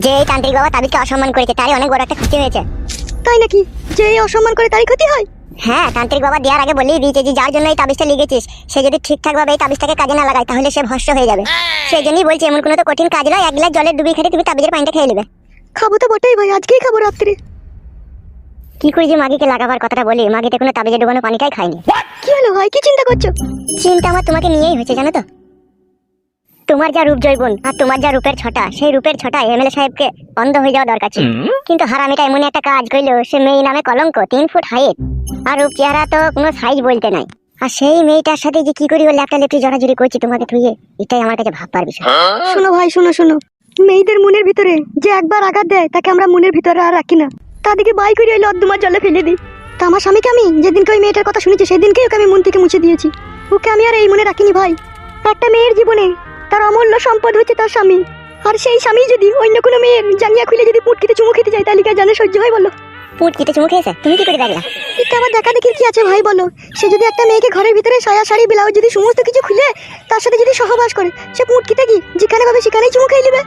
যে এই তান্ত্রিক বাবা তাবিজকে অসম্মান করেছে তারই অনেক বড় একটা ক্ষতি হয়েছে। তাই নাকি? যে এই অসম্মান করে তারই ক্ষতি হয়? হ্যাঁ, তান্ত্রিক বাবা দেওয়ার আগে বলেই দিয়েছে যে যার জন্য এই তাবিজটা লিখেছিস সে যদি ঠিকঠাক ভাবে এই তাবিজটাকে কাজে না লাগায় তাহলে সে ভস্ম হয়ে যাবে। সেই জন্যই বলছি এমন কোনো তো কঠিন কাজ নয়, 1 গ্লাস জলের ডুবিয়ে খেলে তুমি তাবিজের পানিটা খেয়ে নেবে। খাবো তো বটেই ভাই, আজকেই খাবো রাত্রে। কি করে যে মাগিকে লাগাবার কথাটা বলি, মাগিতে কোনো তাবিজে ডুবানো পানিটাই খায়নি। কি হলো ভাই, কি চিন্তা করছো? চিন্তা আমার তোমাকে নিয়েই হয়েছে জানো তো। তোমার যা রূপ জৈবন আর তোমার যা রূপের ছটা, সেই রূপের ছটা এমএলএ সাহেবকে অন্ধ হয়ে যাওয়া দরকার ছিল। কিন্তু হারামিটা এমন একটা কাজ করলো, সে মেয়ে নামে কলঙ্ক, 3 ফুট হাইট, আর রূপ চেহারা তো কোনো সাইজ বলতে নাই। আর সেই মেয়েটার সাথে যে কি করি ও ল্যাপটা লেপটি জড়াজড়ি করছি তোমাকে থুয়ে, এটাই আমার কাছে ভাববার বিষয়। শোনো ভাই, শোনো, মেয়েদের মনের ভিতরে যে একবার আঘাত দেয় তাকে আমরা মনের ভিতরে আর রাখি না, তাদেরকে বাই করে ওই লদ্দুমার জলে ফেলে দিই। তা আমার স্বামীকে আমি যেদিনকে ওই মেয়েটার কথা শুনেছি সেদিনকেই ওকে আমি মন থেকে মুছে দিয়েছি। ওকে আমি আর এই মনে রাখিনি ভাই। একটা মেয়ের জীবনে তার অমূল্য সম্পদ হচ্ছে তার স্বামী, আর সেই স্বামী যদি অন্য কোনো মেয়ের জাঙ্গিয়া খুলে যদি পুটকিতে চুমু খেতে যায় তাহলে কি আর জানে সহ্য হয় বলো? পুটকিতে চুমু খেয়েছে, তুমি কি করে দেখলা? এটা আবার দেখা দেখি কি আছে ভাই বলো? সে যদি একটা মেয়েকে ঘরের ভিতরে সায়া শাড়ি ব্লাউজ যদি সমস্ত কিছু খুলে তার সাথে যদি সহবাস করে, সে পুটকিতে কি যেখানে ভাবে সেখানেই চুমু খেয়ে নেবে?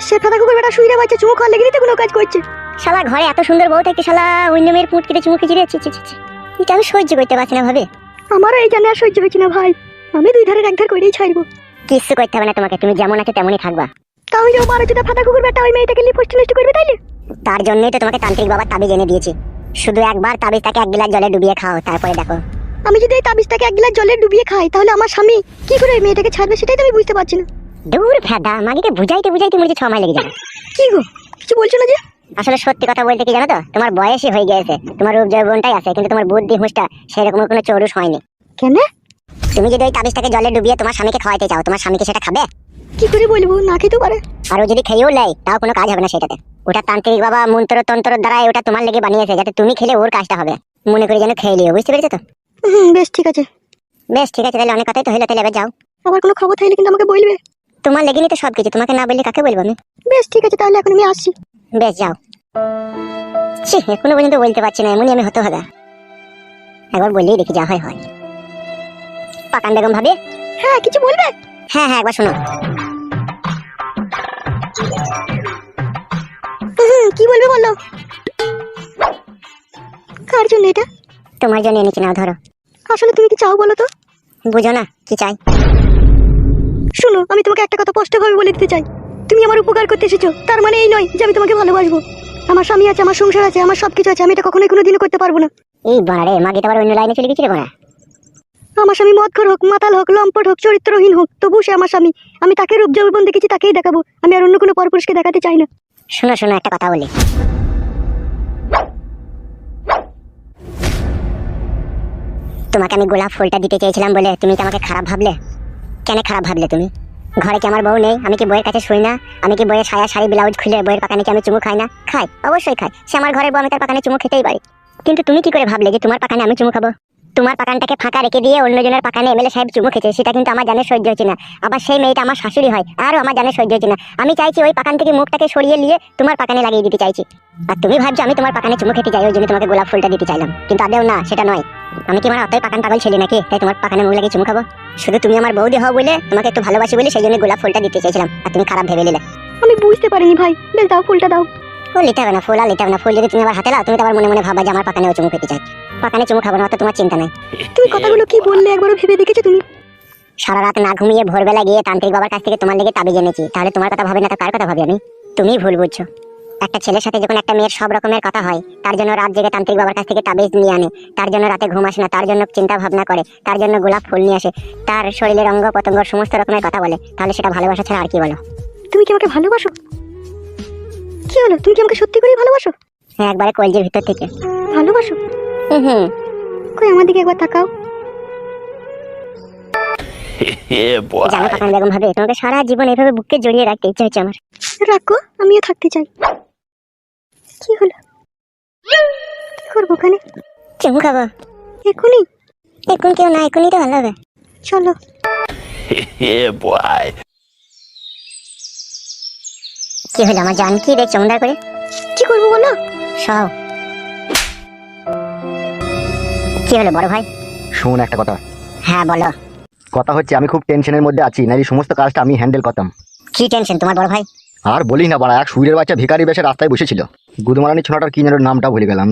সে ফাঁকা কুকুর বেটা শুইরে বাচ্চা চুমু খাওয়ার লেগে তো কোনো কাজ করছে। শালা ঘরে এত সুন্দর বউ থেকে শালা অন্য মেয়ের পুটকিতে চুমু খেয়ে ছি ছি ছি, এটা আমি সহ্য করতে পারছি না ভাবে। আমারও এই জানে আর সহ্য হচ্ছে না ভাই, আমি 2 ধারের 1 ধার করেই ছাড়বো। কিচ্ছু করতে হবে না তোমাকে, তুমি যেমন আছো তেমনই থাকবা। তাহলে ও বারো চোদা ফাঁকা কুকুর বেটা ওই মেয়েটাকে লিপস্ট নষ্ট করবে তাইলে? তার জন্যই তো তোমাকে তান্ত্রিক বাবা তাবিজ এনে দিয়েছি। শুধু একবার তাবিজটাকে 1 গ্লাস জলে ডুবিয়ে খাও, তারপরে দেখো। আমি যদি এই তাবিজটাকে 1 গ্লাস জলে ডুবিয়ে খাই তাহলে আমার স্বামী কি করে ওই মেয়েটাকে ছাড়বে সেটাই তো আমি বুঝতে পারছি না। দূর ফেদা, মাগিকে বুঝাইতে মনে 6 মাস লেগে যাবে। কি গো, কিছু বলছো না যে? আসলে সত্যি কথা বলতে কি জানো তো, তোমার বয়সই হয়ে গেছে, তোমার রূপ জৈবনটাই আছে, কিন্তু তোমার বুদ্ধি হুঁশটা সেরকম কোনো চৌরুষ হয়নি। কেন? তুমি যদি ওই তাবিজটাকে জলে ডুবিয়ে তোমার স্বামীকে খাওয়াইতে চাও, তোমার স্বামীকে সেটা খাবে? কি করে বলবো, না খেতে পারে। আর ও যদি খেয়েও নেয় তাও কোনো কাজ হবে না সেটাতে। ওটা তান্ত্রিক বাবা মন্ত্র তন্ত্র দ্বারা ওটা তোমার লেগে বানিয়েছে যাতে তুমি খেলে ওর কাজটা হবে। মনে করি যেন খেয়ে লিও, বুঝতে পেরেছো তো? বেশ ঠিক আছে। বেশ ঠিক আছে, তাহলে অনেক কথাই তো হলো, তাহলে এবার যাও। আবার কোনো খবর থাকলে কিন্তু আমাকে বলবে। তোমার লেগেনি তো সবকিছু, তোমাকে না বললে কাকে বলবো আমি? বেশ ঠিক আছে, তাহলে এখন আমি আসছি। বেশ যাও। ছি, এখনো পর্যন্ত বলতে পারছি না, এমনই আমি হতভাগা। একবার বললেই দেখি যা হয় হয়। পাকান বেগম ভাবি। হ্যাঁ, কিছু বলবে? হ্যাঁ হ্যাঁ, একবার শোনো। কি বলবে বলো। কার জন্য এটা? তোমার জন্য এনেছি, নাও ধরো। আসলে তুমি কি চাও বলো তো? বুঝো না কি চাই? শোনো, আমি তোমাকে একটা কথা স্পষ্টভাবে বলে দিতে চাই। তুমি আমার উপকার করতে এসেছো, তার মানে এই নয় যে আমি তোমাকে ভালোবাসবো। আমার স্বামী আছে, আমার সংসার আছে, আমার সবকিছু আছে, আমি এটা কখনোই কোনোদিনও করতে পারবো না। এই বাড়ারে মাগিটা আবার অন্য লাইনে চলে গেছিল বাড়া। আমার স্বামী মদখোর হোক, মাতাল হোক, লম্পট হোক, চরিত্রহীন হোক, তবু সে আমার স্বামী। আমি তাকে রূপ যৌবন দেখেছি, তাকেই দেখাবো। আমি আর অন্য কোনো পরপুরুষকে দেখাতে চাই না। শোনো শোনো, একটা কথা বলি। তোমাকে আমি গোলাপ ফুলটা দিতে চেয়েছিলাম বলে তুমি কি আমাকে খারাপ ভাবলে? কেন খারাপ ভাবলে তুমি? ঘরে কি আমার বউ নেই? আমি কি বইয়ের কাছে শুই না? আমি কি বইয়ের সায়া শাড়ি ব্লাউজ খুলে বইয়ের পাকানে কি আমি চুমু খাই না? খাই, অবশ্যই খাই। সে আমার ঘরের বউ, আমি তার পাকানে চুমু খেতেই পারি। কিন্তু তুমি কি করে ভাবলে যে তোমার পাকানে আমি চুমু খাবো? তোমার পাকানটাকে ফাঁকা রেখে দিয়ে অন্যজনের পাকানে এমএলএ সাহেব চুমু খেয়েছে, সেটা কিন্তু আমার জানে সহ্য হচ্ছে না। আবার সেই মেয়েটা আমার শাশুড়ি হয়, আরও আমার জানে সহ্য হচ্ছে না। আমি চাইছি ওই পাকান থেকে মুখটাকে সরিয়ে নিয়ে তোমার পাকানে লাগিয়ে দিতে চাইছি। আর তুমি ভাবছো আমি তোমার পাকানে চুমু খেতে চাই, ওই জন্য তোমাকে গোলাপ ফুলটা দিতে চাইলাম। কিন্তু আদেও না, সেটা নয়। আমি কি আমার অতই পাকান পাগল ছেলে নাকি তাই তোমার পাকানে মুখ লাগিয়ে চুমু খাবো? শুধু তুমি আমার বৌদি হও বলে, তোমাকে একটু ভালোবাসি বলে সেই জন্য গোলাপ ফুলটা দিতে চাইছিলাম, আর তুমি খারাপ ভেবে নিলে। আমি বুঝতে পারিনি ভাই, বেশ দাও, ফুলটা দাও। ফুল নিতে হবে না, ফুল আর নিতে হবে না। ফুল যদি তুমি আবার হাতে লাও, তুমি তো আবার মনে মনে ভাবা যে আমার পাকানেও চুমু খেতে চাই। পাকানে চুমু খাবো না, অত তোমার চিন্তা নাই। তুমি কথাগুলো কি বললে একবারও ভেবে দেখেছো তুমি? সারা রাত না ঘুমিয়ে ভোরবেলা গিয়ে তান্ত্রিক বাবার কাছ থেকে তোমার লেগে তাবিজ এনেছি, তাহলে তোমার কথা ভাবি না তো কার কথা ভাবি আমি? তুমিই ভুল বুঝছো। একটা ছেলের সাথে যখন একটা মেয়ের সব রকমের কথা হয়, তার জন্য রাত জেগে তান্ত্রিক বাবার কাছ থেকে তাবিজ নিয়ে আনে, তার জন্য রাতে ঘুম আসে না, তার জন্য চিন্তা ভাবনা করে, তার জন্য গোলাপ ফুল নিয়ে আসে, তার শরীরের অঙ্গ প্রত্যঙ্গ সমস্ত রকমের কথা বলে, তাহলে সেটা ভালোবাসা ছাড়া আর কি বলো? তুমি কি আমাকে ভালোবাসো? কি হলো, তুমি কি আমাকে সত্যি করেই ভালোবাসো? হ্যাঁ, একবারে কলজির ভিতর থেকে ভালোবাসো? হুম। কই আমার দিকে একবার তাকাও। জানো পাকান বেগম ভাবে, তোমাকে সারা জীবন এইভাবে বুকে জড়িয়ে রাখতে ইচ্ছে হচ্ছে আমার। রাখো, আমিও থাকতে চাই। কি হলো, কি করবো ওখানে? চুমু খাবো? এখনই? এখন কেউ না, এখনই তো ভালো হবে। চলো। কি হলো আমার জান, কি দেখছো মন্দার করে? কি করবো বলো? সব কি হলো বড় ভাই? শোন একটা কথা। হ্যাঁ বলো। কথা হচ্ছে আমি খুব টেনশনের মধ্যে আছি, নাইলে সমস্ত কাজটা আমি হ্যান্ডেল করতাম। কি টেনশন তোমার বড় ভাই? আর বলি না বাড়া, এক সুইরের বাচ্চা ভিখারি বেশে রাস্তায় বসেছিল। গুদমারানি ছোনাটার কি যেন নামটা ভুলে গেলাম,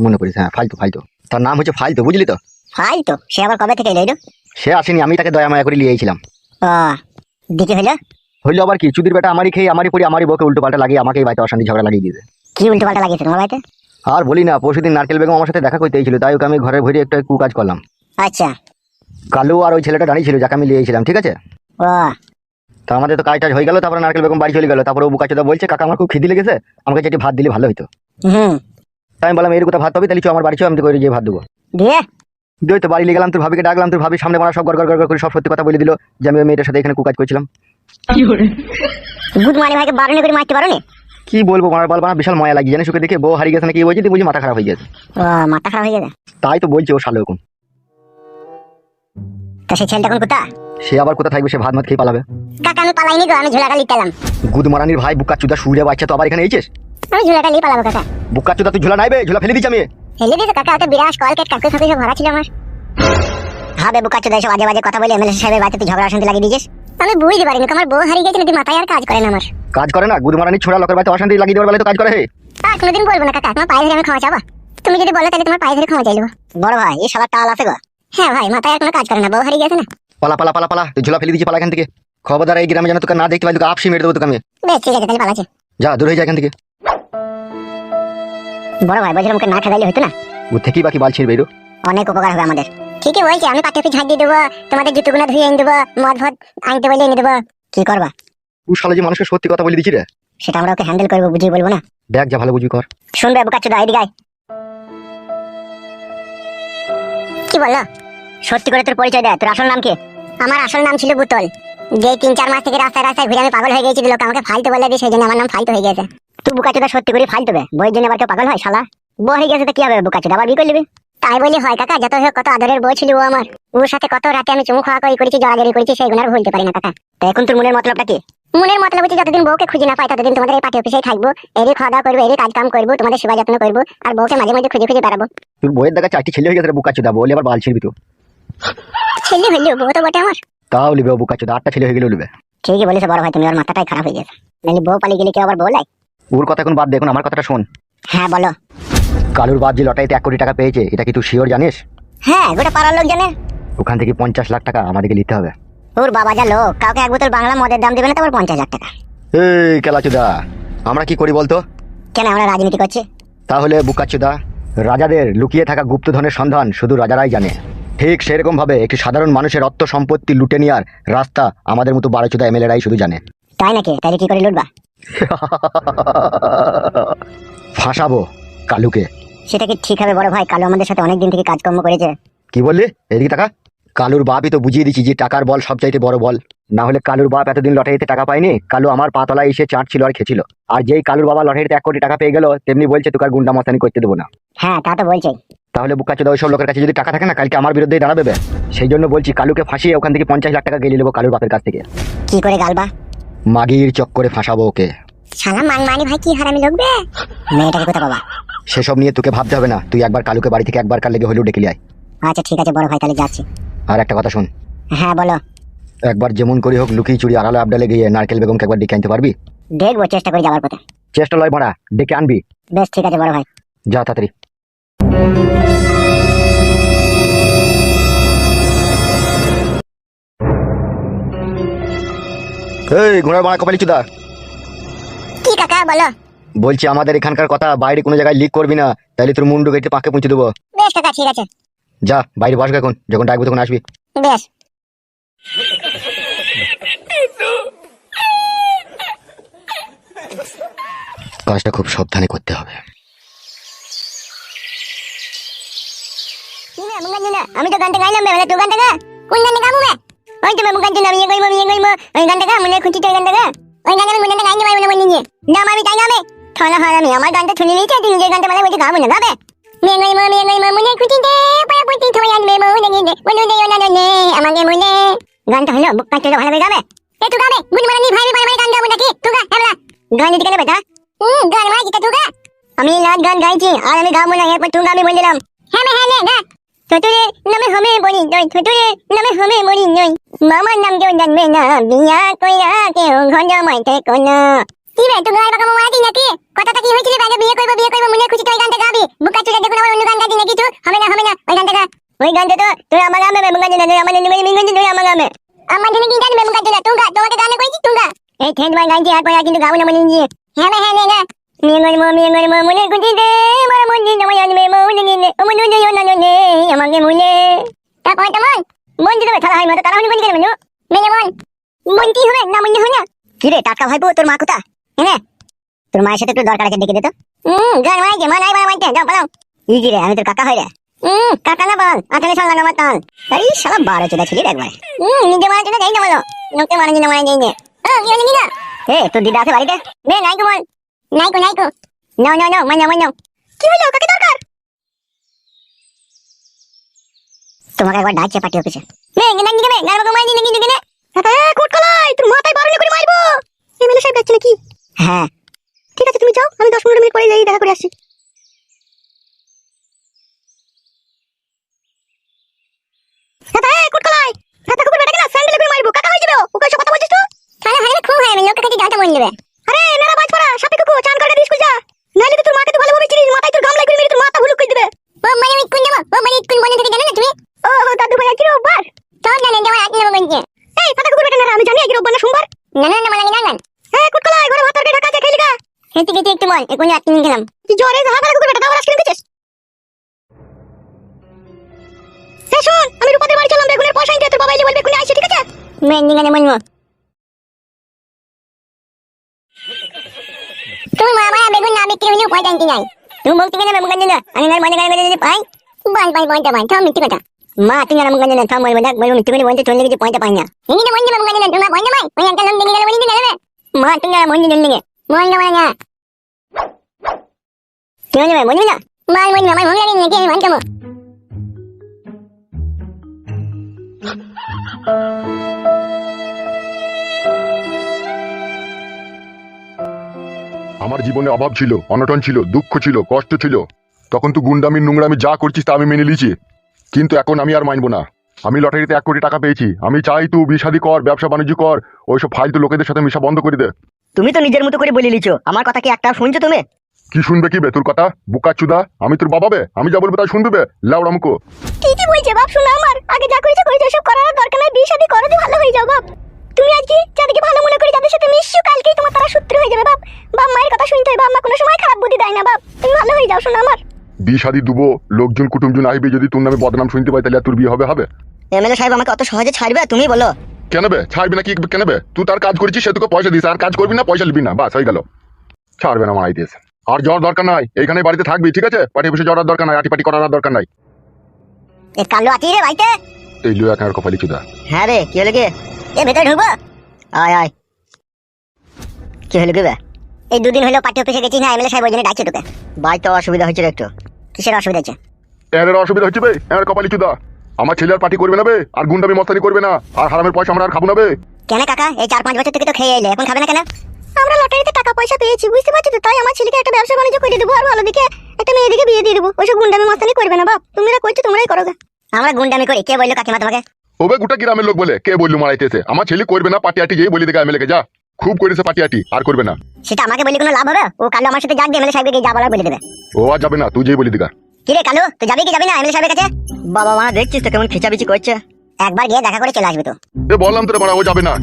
মনে করিস, হ্যাঁ ফালতু ফালতু, তার নাম হচ্ছে ফালতু, বুঝলি তো? ফাইল তো সে আবার কবে থেকে এলো? সে আসেনি, আমি তাকে দয়া মায়া করে লিয়েছিলাম। ও দিকে হলো? হইলো আবার কি, চুদির বেটা আমারই খেয়ে আমারই পড়ি আমারই বউকে উল্টো পাল্টা লাগিয়ে আমাকে এই বাড়িতে অশান্তি ঝগড়া লাগিয়ে দিয়েছে। কি উল্টো পাল্টা লাগিয়েছে তোমার বাড়িতে? আর বলি না, পরশুদিন নারকেল বেগম আমার সাথে দেখা করতে এসেছিল, তাই ওকে আমি ঘরে ভরে একটা কুকাজ করলাম। আচ্ছা। কালু আর ওই ছেলেটা দাঁড়িয়ে ছিল যাকে আমি লিয়েছিলাম, ঠিক আছে? ও তো আমাদের তো কাজ টাজ হয়ে গেল, তারপরে নারকেল বেগম বাড়ি চলে গেল। তারপরে ও বুকাচোদা বলছে কাকা আমার খুব খিদে লেগেছে, আমাকে যেটি ভাত দিলে ভালো হতো। হুম। তাই আমি বললাম এর কথা ভাত হবে, তাহলে আমার বাড়ি চো, আমি তো করে গিয়ে ভাত দেবো। দিয়ে দিয়ে তো বাড়ি নিয়ে গেলাম, তোর ভাবিকে ডাকলাম, তোর ভাবির সামনে মারা সব গড় করে সব সত্যি কথা বলে দিল যে আমি ওই মেয়েটার সাথে এখানে কুকাজ করছিলাম। গুড মর্নিং ভাইকে বারণে করে মারতে পারো না? কি বলবো মার বলবা না, বিশাল ময়া লাগিয়ে জানিস, ওকে দেখে বউ হারিয়ে গেছে নাকি বলছি, তুই বুঝি মাথা খারাপ হয়ে গেছে। ও মাথা খারাপ হয়ে গেছে? তাই তো বলছি ও শালো এখন। তা সে ছেলেটা এখন কোথা? সে আবার কোথা থাকবে, সে ভাত মাত খেয়ে পালাবে। কাকা আমি পালাইনি গো, আমি ঝোলাটা লিতে এলাম। গুদমারানির ভাই বুকাচুদা সুরে বাচ্চা তো আবার এখানে এইছিস? আমি ঝোলাটা লিয়ে পালাবো কাকা। বুকাচুদা তুই ঝোলা নাইবে, ঝোলা ফেলে দিচ্ছি আমি। ফেলে দিয়েছে কাকা, ওটা বিরাট কলকেট কাকু ফাকু সব ভরা ছিল আমার। হবে বুকাচোদা এসব আজে বাজে কথা বলে এমএলএ সাহেবের বাড়িতে তুই ঝগড়া অশান্তি লাগিয়ে দিয়েছিস। আমি বুঝতে পারিনি আমার বউ হারিয়ে গেছে নাকি, মাথায় আর কাজ করে না আমার। কাজ করে না, গুদমারানির ছোড়া লোকের বাড়িতে অশান্তি লাগিয়ে দেওয়ার বেলায় তো কাজ করে। আর কোনোদিন বলবো না কাকা, তোমার পায়ে ধরে আমি ক্ষমা চাবো। তুমি যদি বলো তাহলে তোমার পায়ে ধরে ক্ষমা চাইবো। বড় ভাই এই শালা টাল আছে গো। হ্যাঁ ভাই, মাথায় আর কোনো কাজ করে না, বউ হারিয়ে গেছে না। পালা পালা পালা পালা, তুই ঝোলা ফেলে দিচ্ছি, পালা এখান থেকে। খবরদার এই গ্রামে যেন তোকে না দেখতে পাই, তোকে আপসি মেরে দেবো তোকে আমি। বেশ ঠিক আছে, তাহলে পালাচ্ছি। যা দূর হয়ে যা এখান থেকে। বড় ভাই বলছিলাম ওকে না ঠেকাইলে হতো না? ও থেকেই বাকি বাল ছিড়বে। অনেক উপকার হবে আমাদের। ঠিকই বলছি, আমি পাটে ঝাঁট দিয়ে দেবো, তোমাদের জুতোগুলো ধুয়ে এনে দেবো, মদ ভদ আনতে বলে এনে দেবো। কি করবা? ও শালা যে মানুষকে সত্যি কথা বলে দিচ্ছি রে। সেটা আমরা ওকে হ্যান্ডেল করবো, বুঝিয়ে বলবো না। দেখ যা ভালো বুঝবি কর। শুনবে বুকাচোদা, এদিকে আয়। কি বললো? সত্যি করে তোর পরিচয় দেয়, তোর আসল নাম কি? আমার আসল নাম ছিল বুতল। যে 3-4 মাস থেকে রাস্তায় রাস্তায় ঘুরে আমি পাগল হয়ে গেছি, লোক আমাকে ফালতু বলে দিয়ে, সেই জন্য আমার নাম ফালতু হয়ে গেছে। তুই বুকাচোদা সত্যি করে ফালতু বে, বইয়ের জন্য আবার কেউ পাগল হয় শালা? বউ হয়ে গেছে তো কি হবে বুকাচোদা, আবার বিয়ে করে নিবি? তাই বলি হয় কাকা, যত হোক কত আদরের বউ ছিল ও আমার। ওর সাথে কত রাতে আমি চুমু খাওয়া করেছি, জড়াজড়ি করেছি, সেইগুলো আর ভুলতে পারি না কাকা। তো এখন তোর মনের মতলবটা কি? মনের মতলব হচ্ছে যতদিন বউকে খুঁজে না পাই ততদিন তোমাদের এই পার্টি অফিসেই থাকবো, এরই খাওয়া দাওয়া করবো, এরই কাজ কাম করবো, তোমাদের সেবা যত্ন করবো, আর বউকে মাঝে মাঝে খুঁজে খুঁজে বেড়াবো। তোর বইয়ের দেখা 4টি ছেলে হয়ে গেছে রে বুকাচোদা, বলে আবার বাল ছিড়বি তো। ছেলে হইলেও বউ তো বটে আমার। তাও লিবে বুকাচোদা, 8টা ছেলে হয়ে গেলেও লিবে। ঠিকই বলেছে বড় ভাই, তুমি ওর মাথাটাই খারাপ হয়ে গেছে। নাহলে বউ পালিয়ে গেলে কেউ আবার বউ লাই? ওর কথা এখন বাদ দে, এখন আমার কথাটা শোন। হ্যাঁ বলো। কালুর বাপ যে লটারিতে 1 কোটি টাকা পেয়েছে, এটা কি তুই শিওর জানিস? হ্যাঁ, গোটা পাড়ার লোক জানে। ওখান থেকে 50 লাখ টাকা আমাদেরকে নিতে হবে। ওর বাবা যা লোক, কাউকে এক বোতল বাংলা মদের দাম দেবে না, তারপর 50 লাখ টাকা। এই কেলাচোদা, আমরা কি করি বলতো? কেন আমরা রাজনীতি করছি? তাহলে বুকাচোদা, রাজাদের লুকিয়ে থাকা গুপ্তধনের সন্ধান শুধু রাজারাই জানে। ঠিক সেরকম ভাবে একটি সাধারণ মানুষের অর্থ সম্পত্তি লুটে নেওয়ার রাস্তা আমাদের মতো বারোচোদা এমএলএরাই শুধু জানে। তাই নাকি? তাহলে কি করে লুটবা? ফাঁসাবো কালুকে। সেটা কি ঠিক হবে বড় ভাই? কালু আমাদের সাথে অনেক দিন থেকে কাজকর্ম করেছে। কি বললি? এদিকে টাকা। কালুর বাপই তো বুঝিয়ে দিচ্ছি যে টাকার বল সবচাইতে বড় বল। না হলে কালুর বাপ এতদিন লটারিতে টাকা পায়নি, কালু আমার পাতলায় এসে চাটছিল আর খেছিল। আর যেই কালুর বাবা লটারিতে 1 কোটি টাকা পেয়ে গেল, তেমনি বলছে তোকে আর গুন্ডা মস্তানি করতে দেবো না। হ্যাঁ তা তো বলছেই। তাহলে বুকাচোদা ওইসব লোকের কাছে যদি টাকা থাকে না, কালকে আমার বিরুদ্ধেই দাঁড়াবে। সেই জন্য বলছি কালুকে ফাঁসিয়ে ওখান থেকে 50 লাখ টাকা গেলে নেবো কালুর বাপের কাছ থেকে। কি করে গালবা? মাগির চক্করে ফাঁসাবো ওকে। শালা মানমানি ভাই, কি হারামি লোক বে। মেয়েটাকে কোথা বাবা? সেসব নিয়ে তোকে ভাবতে হবে না, তুই একবার কালুকে বাড়ি থেকে একবার কাল লেগে হলেও ডেকে আয়। আচ্ছা ঠিক আছে বড় ভাই, তাহলে যাচ্ছি। আর একটা কথা শোন। হ্যাঁ বলো। একবার যেমন করে হোক লুকিয়ে চুরি আড়ালে আবডালে গিয়ে নারকেল বেগমকে একবার ডেকে আনতে পারবি? দেখবো, চেষ্টা করে যাবার পথে। চেষ্টা লয় মারা, ডেকে আনবি। বেশ ঠিক আছে বড় ভাই। যা তাড়াতাড়ি। এই ঘোড়ার বাড়া কপালি চুদা, কি কাকা বলো? বলছি আমাদের এখানকার কথা বাইরে কোনো জায়গায় লিক করবি না, তাহলে তোর মুন্ডু কেটে পাকে পৌঁছে দেবো। বেশ কাকা ঠিক আছে। যা বাইরে বসবে, এখন যখন ডাকবো তখন আসবি। বেশ। কাজটা খুব সাবধানে করতে হবে। আমি তো গানটা গাইলাম বেলা, তুই গানটা গা। কোন গানটা গাবো বে? ওই তো মুগান জন্য আমি কইবো ওই গানটা গা, মনে খুঁটি ওই গানটা গা। ওই গানটা আমি মনে গাইনি ভাই, মনে নিয়ে নাম আমি তাই গাবে। থালা হয় আমি আমার গানটা শুনে নিয়েছি, তুই নিজের গানটা মানে বলতে গাবো না গাবে। মনে খুঁটি দে পায়া পুঁতি থই আনবে মনে দে বলে দে না নে আমাকে মনে। গানটা হলো বুক কাটতে ভালো গাবে। এ তুই গাবে গুড মর্নিং ভাই ভাই গান গাবো নাকি? তুই গা এবলা গান দিতে গেলে বেটা। গান মাই কি তুই গা? আমি লাট গান গাইছি আর আমি গাবো না, এরপর তুই গাবি বলে দিলাম। হ্যাঁ নে গা। ছোটরে নামে হবে বলি নয়, ছোটরে নামে হবে বলি নয়, মামার নাম কেউ জানবে না, বিয়া কইরা কেউ ঘর জমাইতে কোনো। কি রে তুই গায়ে বাঁকা মারা দিই নাকি? কথাটা কি হয়েছিল? আগে বিয়ে করবো মনে খুশি তো ওই গানটা গাবি, বুকা চুলে দেখুন আমার অন্য গান গাবি নাকি? তুই হবে না ওই গানটা গা। ওই গানটা তো তুই আমার গামে বুকা চুলে তুই আমার নিয়ে মিঙ্গন তুই আমার গামে। আমার জন্য কি গান বুকা চুলে তুই গা, তোমাকে গানে কইছি তুই গা। এই ঠেট ভাই গাইছি আর পরে কিন্তু গাবো না মনে নিয়ে। হ্যাঁ নে গা। মিঙ্গন মনে খুশি দে আমার মন দিন আমার জানবে মনে গিলে আমার দুই না নে আমাকে মুলে। তারপর তেমন মন দিতে থালা হয় মতো তারা হনি বলি কেন মেনু মেনে মন কি হবে না মন হয় না। কি রে টাটকা ভাইবো তোর মা কোথা? হ্যাঁ তোর মায়ের সাথে একটু দরকার আছে, ডেকে দে তো। গান মাইকে মা নাই মাইকে যাও পালাও। ই কি রে আমি তোর কাকা হই রে। কাকা না বল আঠালে সঙ্গ লাগা মাতাল। এই শালা 12 চোদা ছিলি রে একবার। নিজে মারা চোদা যাই না বলো, লোকে মারা জিনা মারা যাই না। কি হলো নিনা? তোর দিদা আছে বাড়িতে? বে নাই কো বল। নাই কো নাও মাইনা কি হলো কাকে দরকার? তোমাকে একবার ডাকছে পার্টি অফিসে। বে গেনাং দিকে বে গান বাবা মাইনি নাকি দিকে নে। কোট কলাই তোর মাথায় বারণে করে মারবো। এমএলএ সাহেব যাচ্ছে নাকি? হ্যাঁ ঠিক আছে তুমি যাও, আমি 10-15 মিনিট পরে যাই দেখা করে আসছি। কোট কলাই হাতে কুকুর বেটা কেন স্যান্ডেলে করে মারবো, কাকা হয়ে যাবে ও। ওকে সব কথা বলছিস তুই? তাহলে হয় না খুব হয় আমি লোকে কাছে যাওয়াটা মন দেবে। আরে নেরা বাজ পড়া সাপে কুকুর চান করে দিয়ে স্কুল যা, নাইলে তো তোর মাকে তো ভালোভাবে চিনিস, মাথায় তোর গাম লাগবে মেরে তোর মাথা হুলুক করে দিবে। ও মানে আমি কোন যাবো? ও মানে কোন বন্ধ থেকে জানো না তুমি? ও দাদু ভাই কি রোববার? তোর জানেন যাওয়ার আগে নাম বলছে। এই পাতা কুকুর বেটা নেরা আমি জানি কি রোববার না সোমবার। না মানে গান কোট কলাই ঘরে ভাত তরকারি ঢাকা আছে খেলি গা। খেতে খেতে একটু মন এখন আটকে নিয়ে গেলাম। কি জ্বরে যা পাতা কুকুর বেটা দাও আজকে নিতেছিস। শোন আমি রূপাদের বাড়ি চললাম, বেগুনের পয়সা নিতে, তোর বাবা এলে বলবে কোনে আইছে, ঠিক আছে? মেন্দি গানে মনমো তুমি মা মায়া বেগুন না বিক্রি হইলেও পয়সা আনতে নাই। তুমি বলতে গেলে বেগুন গান না আমি না মনে গান যদি পাই বলতে পাই থাম মিথ্যে কথা। মা তুমি আর বেগুন না থাম বলবে না বলবে মিথ্যে করে বলতে চলে গেছে পয়সা পাই না। এনি না মনে বেগুন গান না তুমি পয়সা পাই ওই একটা নাম দিলে গেলে বলি দিলে মা তুমি আর মনে দিলে মনে না কেন যাবে মনে না মাল মনে না মাল মনে লাগে নাকি আমি মানতাম। আমার জীবনে অভাব ছিল, অনটন ছিল, দুঃখ ছিল, কষ্ট ছিল, তখন তুই গুন্ডামি নোংরামি যা করছিস তা আমি মেনে নিয়েছি, কিন্তু এখন আমি আর মানবো না। আমি লটারিতে 1 কোটি টাকা পেয়েছি, আমি চাই তুই বিশাদি কর, ব্যবসা বাণিজ্য কর, ওইসব ফালতু লোকেদের সাথে মিশা বন্ধ করে দে। তুমি তো নিজের মতো করে বলে লিছো, আমার কথা কি একটা শুনছো তুমি? কি শুনবে কি বে তোর কথা? বুকা চুদা আমি তোর বাবা বে, আমি যা বলবো তাই শুনবি বে লাউড়া মুখো। ঠিকই বলছে বাপ, শোনো আমার আগে যা করেছো সব করার দরকার নাই, বিয়ে শাদী করো দিয়ে ভালো হয়ে যাও বাপ। তুমি আজকে যাদেরকে ভালো মনে করে যাদের সাথে মিশছো কালকেই তোমার তারা শত্রু হয়ে যাবে বাপ। বাপ মায়ের কথা শুনতে হয়, বাপ মা কোনো সময় খারাপ বুদ্ধি দেয় না বাপ। তুমি ভালো হয়ে যাও শোনো আমার। বিয়ে শাদি দুবো, লোকজন কুটুমজন আসবে, যদি তোর নামে বদনাম শুনতে পাই তাহলে আর তোর বিয়ে হবে? এমএলএ সাহেব আমাকে অত সহজে ছাড়বে তুমি বলো? কেন বে ছাড়বি না? কি কেন বে? তুই তার কাজ করেছিস, সে তোকে পয়সা দিস, আর কাজ করবি না পয়সা নিবি না, বাস হয়ে গেল। ছাড়বে না মারাই দিয়েছে। আর যাওয়ার দরকার নাই, এইখানে বাড়িতে থাকবি, ঠিক আছে? পার্টি অফিসে যাওয়ার দরকার নাই, আটিপাটি করার দরকার নাই। এ কালো আছি রে ভাইতে। এই লুয়া কার কপালি চুদা। হ্যাঁ রে কি হলো কি? এ ভেতরে ঢুকবো? আয় কি হলো কি বে? এই দুদিন হলো পার্টি অফিসে গেছি না, এমএলএ সাহেব ওই জন্য ডাকছে তোকে। বাড়িতে অসুবিধা হয়েছে একটু। কিসের অসুবিধা হচ্ছে? এর অসুবিধা হচ্ছে বে, এর কপালি চুদা। আমার ছেলে আর পার্টি করবে না বে, আর গুন্ডামি মস্তানি করবে না, আর হারামের পয়সা আমরা আর খাবো না বে। কেন কাকা এই 4-5 বছর থেকে তো খেয়ে এলে, এখন খাবে না কেন? আমরা লটারিতে টাকা পয়সা পেয়েছি বুঝতে পারছো তো, তাই আমার ছেলেকে একটা ব্যবসা বাণিজ্য করে দেবো, আর ভালো দিকে একটা মেয়ে দিকে বিয়ে দিয়ে দেবো। ওইসব গুন্ডামি মস্তানি করবে না বাপ, তোমরা করছো তোমরাই করো। আমরা গুন্ডামি করি? কে বললো কাকিমা তোমাকে? ওবে গোটা গ্রামের লোক বলে, কে বললো মারাইতেছে? আমার ছেলে করবে না পার্টি আটি, যেই বলি দেখে এমএলএ কে যা, খুব করেছে পার্টি আটি, আর করবে না। সেটা আমাকে বলি কোনো লাভ হবে? ও কালো আমার সাথে যাক দিয়ে এমএলএ সাহেবকে যা বলার বলে দেবে। ও আর যাবে না, তুই যেই বলি দিগা। কি রে কালু তুই যাবি কি যাবি না এমএলএ সাহেবের কাছে? বাবা মা দেখছিস তো কেমন খিচাবিচি করছে। একবার গিয়ে দেখা করে চলে আসবি তো। এ বললাম তোরে মারা, ও যাবে না,